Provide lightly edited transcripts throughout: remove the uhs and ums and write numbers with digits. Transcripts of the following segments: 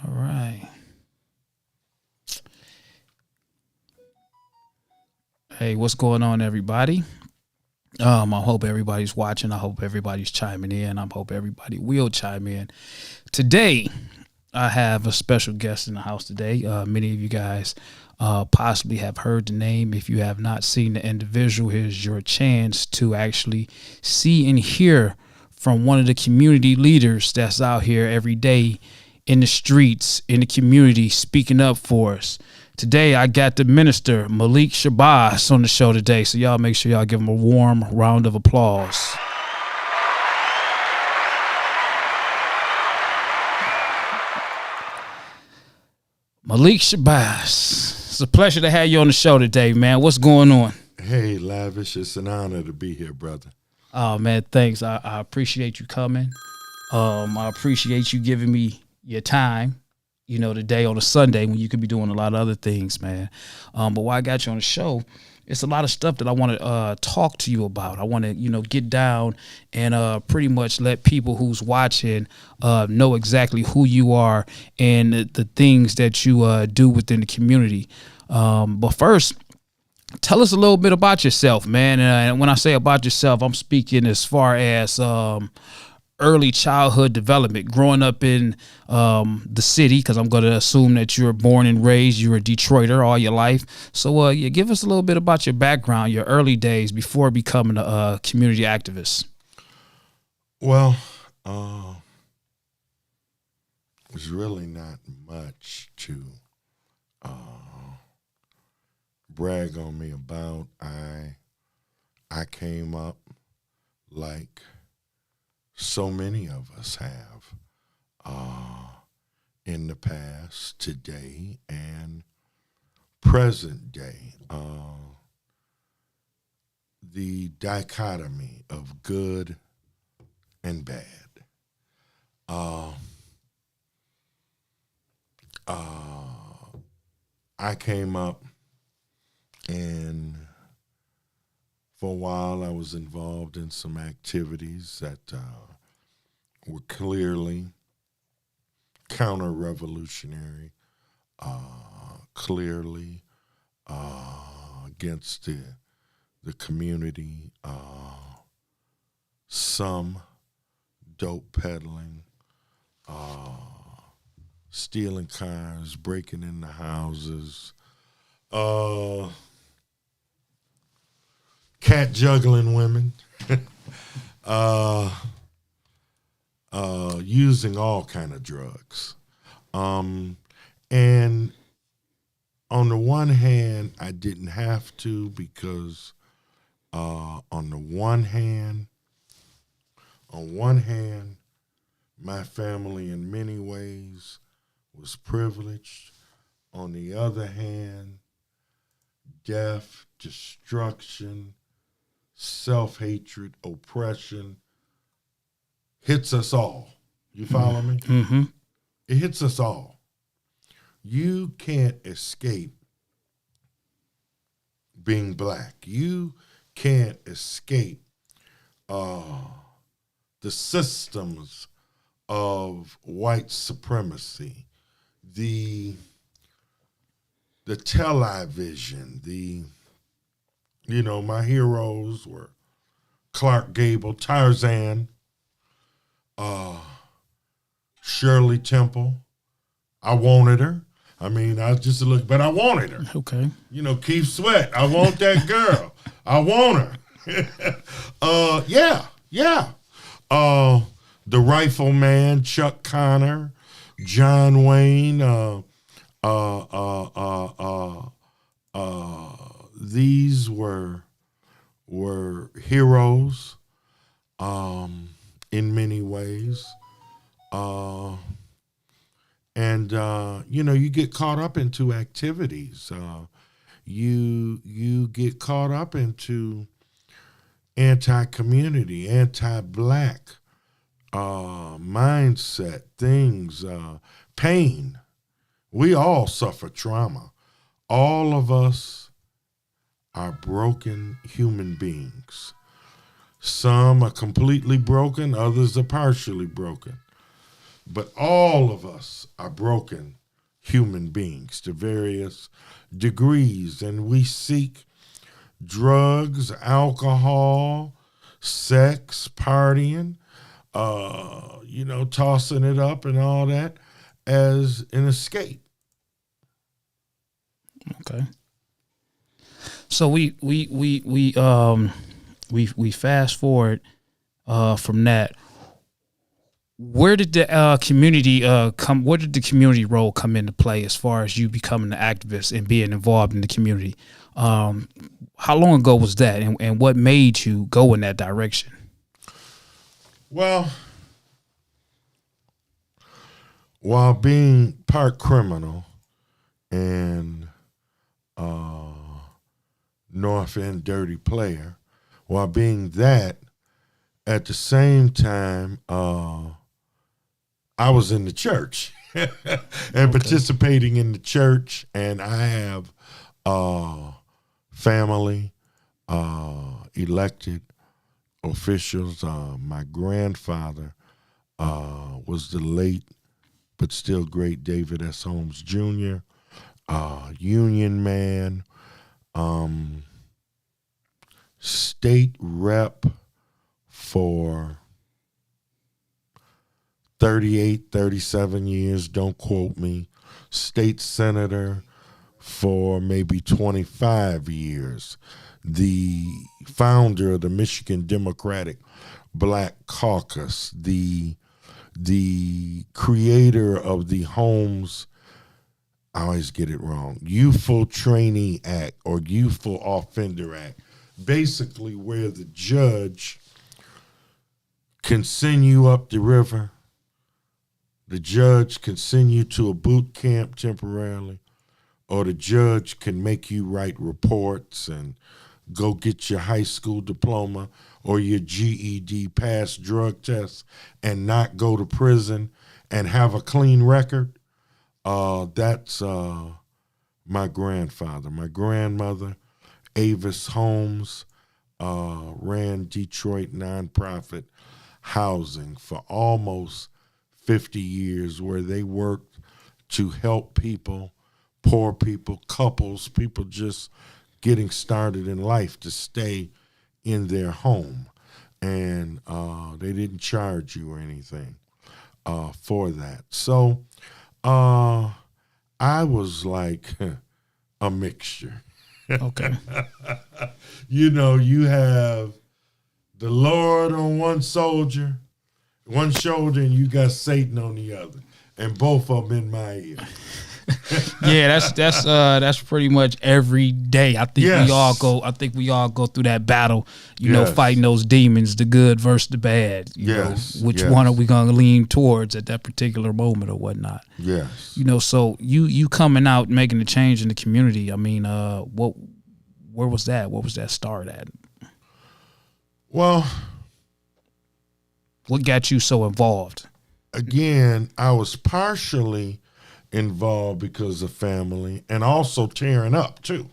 All right. Hey, what's going on, everybody? I hope everybody's watching. I hope everybody's chiming in. I hope everybody will chime in. Today, I have a special guest in the house today. Many of you guys possibly have heard the name. If you have not seen the individual, here's your chance to actually see and hear from one of the community leaders that's out here every day in the streets, in the community, speaking up for us. Today, I got the minister, Malik Shabazz, on the show today. So y'all make sure y'all give him a warm round of applause. Malik Shabazz, it's a pleasure to have you on the show today, man. What's going on? Hey, Lavish, it's an honor to be here, brother. Oh, man, thanks. I appreciate you coming. I appreciate you giving me your time, today on a Sunday when you could be doing a lot of other things, man. But while I got you on the show, it's a lot of stuff that I want to talk to you about. I want to, get down and pretty much let people who's watching know exactly who you are and the things that you do within the community. But first, tell us a little bit about yourself, man. And when I say about yourself, I'm speaking as far as early childhood development, growing up in the city, because I'm going to assume that you were born and raised, you're a Detroiter all your life. So give us a little bit about your background, your early days before becoming a community activist. Well, there's really not much to brag on me about. I came up like so many of us have in the past, today, and present day. The dichotomy of good and bad. I came up, and for a while I was involved in some activities that were clearly counter-revolutionary, clearly against the community, some dope peddling, stealing cars, breaking into houses, cat juggling women, using all kind of drugs. And on the one hand, I didn't have to because on one hand, my family in many ways was privileged. On the other hand, death, destruction, self-hatred, oppression hits us all. You follow me? Mm-hmm. It hits us all. You can't escape being black. You can't escape the systems of white supremacy, the television, my heroes were Clark Gable, Tarzan, Shirley Temple. I wanted her. I mean, I just looked, but I wanted her. Okay. Keith Sweat. I want that girl. I want her. Yeah. The Rifleman, Chuck Connor, John Wayne. These were heroes in many ways. And you get caught up into activities. You get caught up into anti-community, anti-black mindset, things, pain. We all suffer trauma. All of us are broken human beings. Some are completely broken, others are partially broken. But all of us are broken human beings to various degrees, and we seek drugs, alcohol, sex, partying, tossing it up and all that as an escape. Okay. So we fast forward from that. Where did the community come? Where did the community role come into play as far as you becoming an activist and being involved in the community? How long ago was that, and what made you go in that direction? Well, while being part criminal and North End dirty player, while being that, at the same time, I was in the church and participating in the church, and I have family, elected officials. My grandfather was the late but still great David S. Holmes Jr., union man, state rep for 38, 37 years, don't quote me, state senator for maybe 25 years, the founder of the Michigan Democratic Black Caucus, the creator of the Holmes, I always get it wrong, Youthful Trainee Act or Youthful Offender Act, basically where the judge can send you up the river, the judge can send you to a boot camp temporarily, or the judge can make you write reports and go get your high school diploma or your GED, pass drug tests, and not go to prison and have a clean record. That's my grandfather. My grandmother, Avis Holmes, ran Detroit nonprofit housing for almost 50 years, where they worked to help people, poor people, couples, people just getting started in life to stay in their home. And they didn't charge you or anything for that. So I was like a mixture. Okay. You have the Lord on one shoulder, and you got Satan on the other, and both of them in my ear. Yeah, that's pretty much every day. I think we all go through that battle, fighting those demons, the good versus the bad. Which one are we gonna lean towards at that particular moment or whatnot? Yes. So you coming out making a change in the community. I mean, where was that? What was that start at? Well, what got you so involved? Again, I was partially involved because of family, and also tearing up too.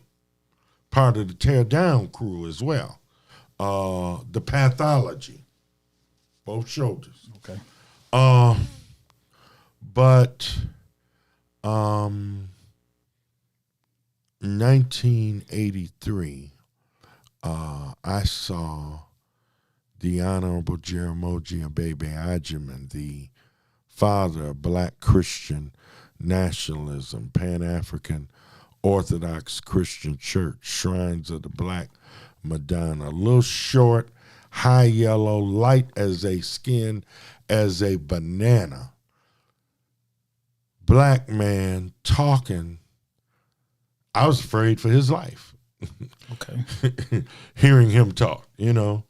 Part of the tear down crew as well. The pathology, both shoulders. Okay. But 1983, I saw the Honorable Jeramogi Abebe Ajiman, the father of Black Christian nationalism, Pan-African Orthodox Christian Church, Shrines of the Black Madonna, a little short, high yellow, light as a skin, as a banana, Black man talking. I was afraid for his life. Okay. Hearing him talk, the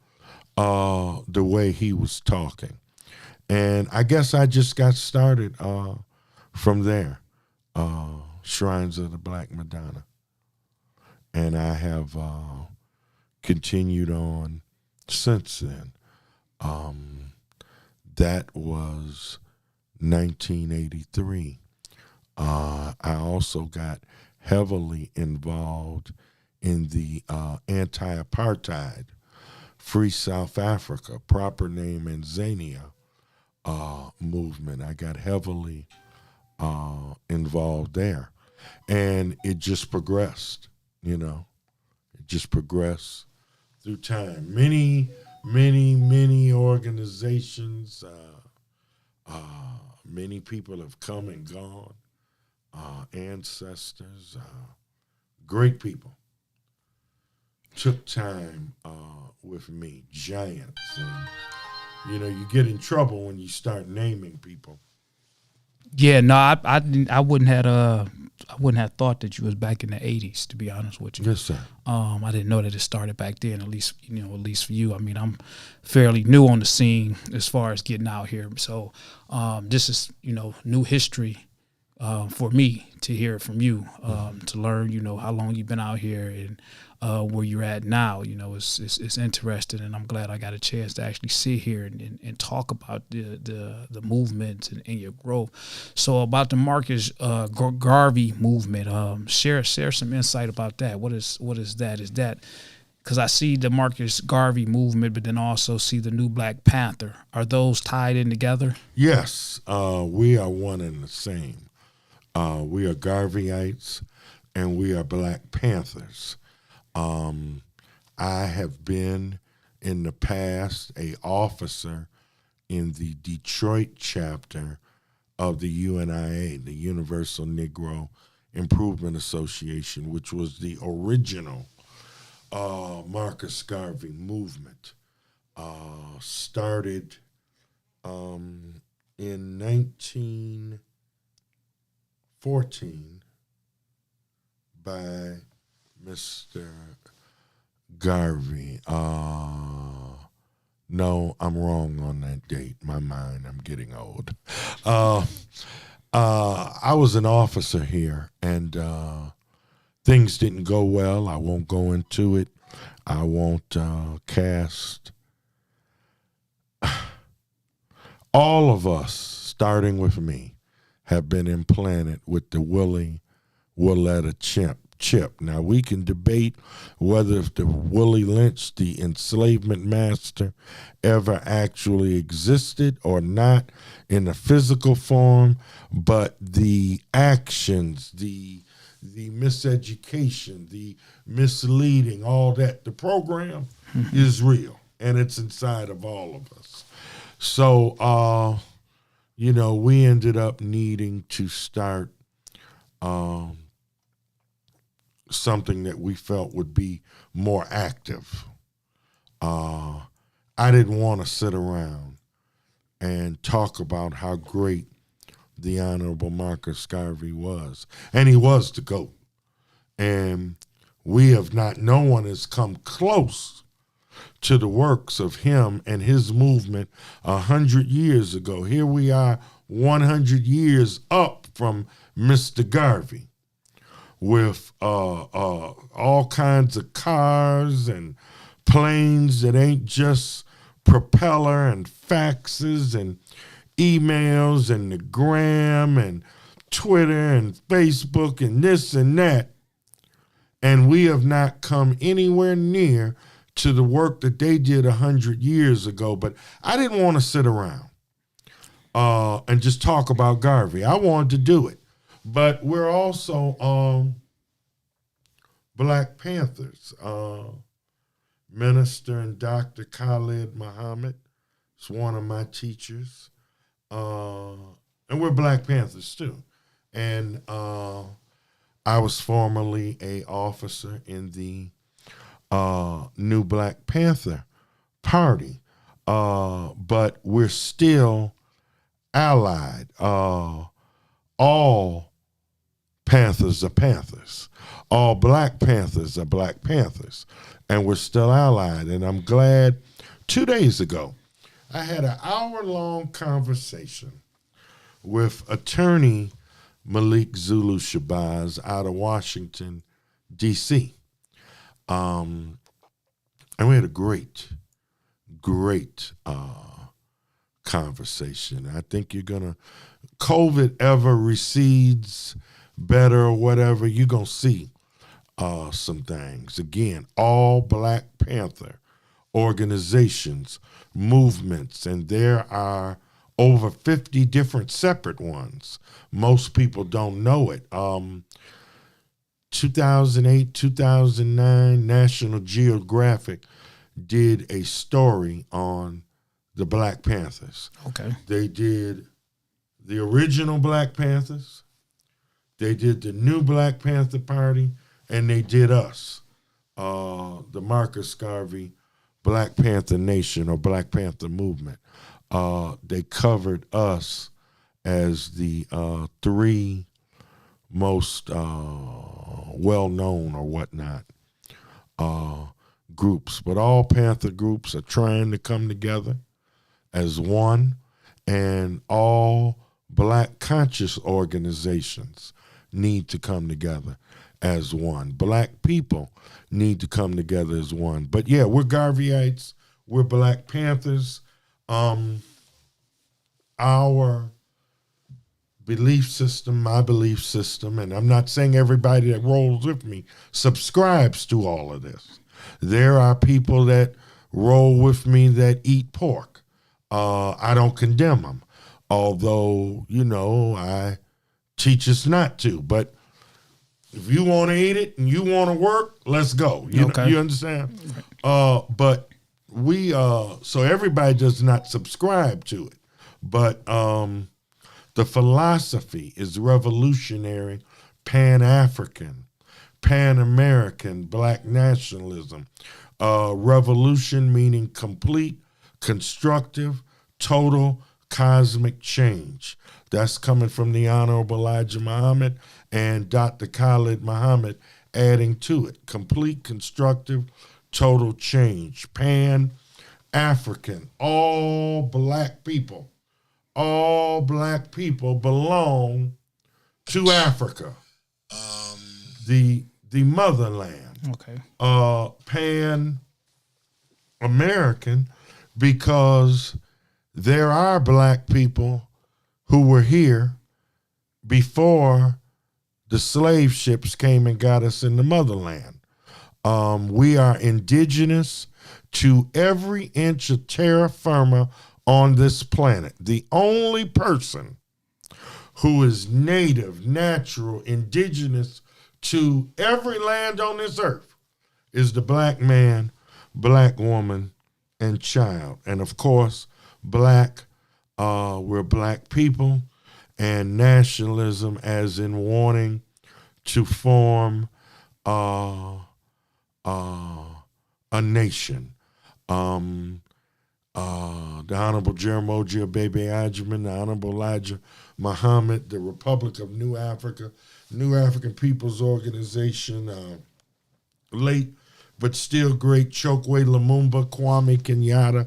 way he was talking. And I guess I just got started from there, Shrines of the Black Madonna. And I have continued on since then. That was 1983. I also got heavily involved in the anti-apartheid Free South Africa, proper name Tanzania, movement. I got heavily involved there. And it just progressed, you know. It just progressed through time. Many organizations, many people have come and gone, ancestors, great people took time with me, giants. And, you know, you get in trouble when you start naming people. Yeah, no, I wouldn't have thought that you was back in the '80s, to be honest with you. Yes, sir. I didn't know that it started back then. At least for you. I mean, I'm fairly new on the scene as far as getting out here. So this is new history for me to hear it from you, to learn how long you've been out here and where you're at now. It's interesting, and I'm glad I got a chance to actually sit here and talk about the movement and your growth. So about the Marcus Garvey movement, share some insight about that. What is that? Is that because I see the Marcus Garvey movement, but then also see the new Black Panther? Are those tied in together? Yes, we are one and the same. We are Garveyites, and we are Black Panthers. I have been in the past a officer in the Detroit chapter of the UNIA, the Universal Negro Improvement Association, which was the original Marcus Garvey movement. Started in 1914 by Mr. Garvey. No, I'm wrong on that date. My mind, I'm getting old. I was an officer here, and things didn't go well. I won't go into it. I won't cast. All of us, starting with me, have been implanted with the Willie Willetta chip. Now, we can debate whether if the Willie Lynch, the enslavement master, ever actually existed or not in a physical form, but the actions, the miseducation, the misleading, all that, the program is real, and it's inside of all of us. So, we ended up needing to start something that we felt would be more active. I didn't want to sit around and talk about how great the Honorable Marcus Garvey was. And he was the GOAT. And no one has come close to the works of him and his movement 100 years ago. Here we are 100 years up from Mr. Garvey, with all kinds of cars and planes that ain't just propeller, and faxes and emails and the gram and Twitter and Facebook and this and that. And we have not come anywhere near to the work that they did 100 years ago. But I didn't want to sit around and just talk about Garvey. I wanted to do it. But we're also Black Panthers. Minister and Dr. Khalid Muhammad is one of my teachers. And we're Black Panthers too. And I was formerly an officer in the new Black Panther Party. But we're still allied. All Panthers are Panthers. All Black Panthers are Black Panthers. And we're still allied. And I'm glad 2 days ago, I had an hour-long conversation with attorney Malik Shabazz out of Washington, D.C. And we had a great conversation. I think you're going to, COVID ever recedes better or whatever, you're going to see some things. Again, all Black Panther organizations, movements, and there are over 50 different separate ones. Most people don't know it. 2008, 2009, National Geographic did a story on the Black Panthers. Okay. They did the original Black Panthers, they did the new Black Panther Party, and they did us, the Marcus Garvey Black Panther Nation or Black Panther Movement. They covered us as the three most well-known or whatnot groups. But all Panther groups are trying to come together as one, and all Black conscious organizations need to come together as one. Black people need to come together as one. But yeah, we're Garveyites. We're Black Panthers. Our belief system, my belief system, and I'm not saying everybody that rolls with me subscribes to all of this. There are people that roll with me that eat pork. I don't condemn them, although, I teach us not to. But if you want to eat it and you want to work, let's go. You understand? But we, so everybody does not subscribe to it. But the philosophy is revolutionary, Pan-African, Pan-American, Black nationalism. Revolution meaning complete, constructive, total, cosmic change. That's coming from the Honorable Elijah Muhammad and Dr. Khalid Muhammad adding to it. Complete, constructive, total change. Pan-African, all Black people. All Black people belong to Africa, the motherland. Okay. Pan-American, because there are Black people who were here before the slave ships came and got us in the motherland. We are indigenous to every inch of terra firma on this planet. The only person who is native, natural, indigenous to every land on this earth is the Black man, Black woman, and child. And of course, Black, we're Black people, and nationalism as in wanting to form a nation. The Honorable Jaramogi Abebe Ajiman, the Honorable Elijah Muhammad, the Republic of New Africa, New African People's Organization, late but still great Chokwe Lumumba, Kwame Kenyatta,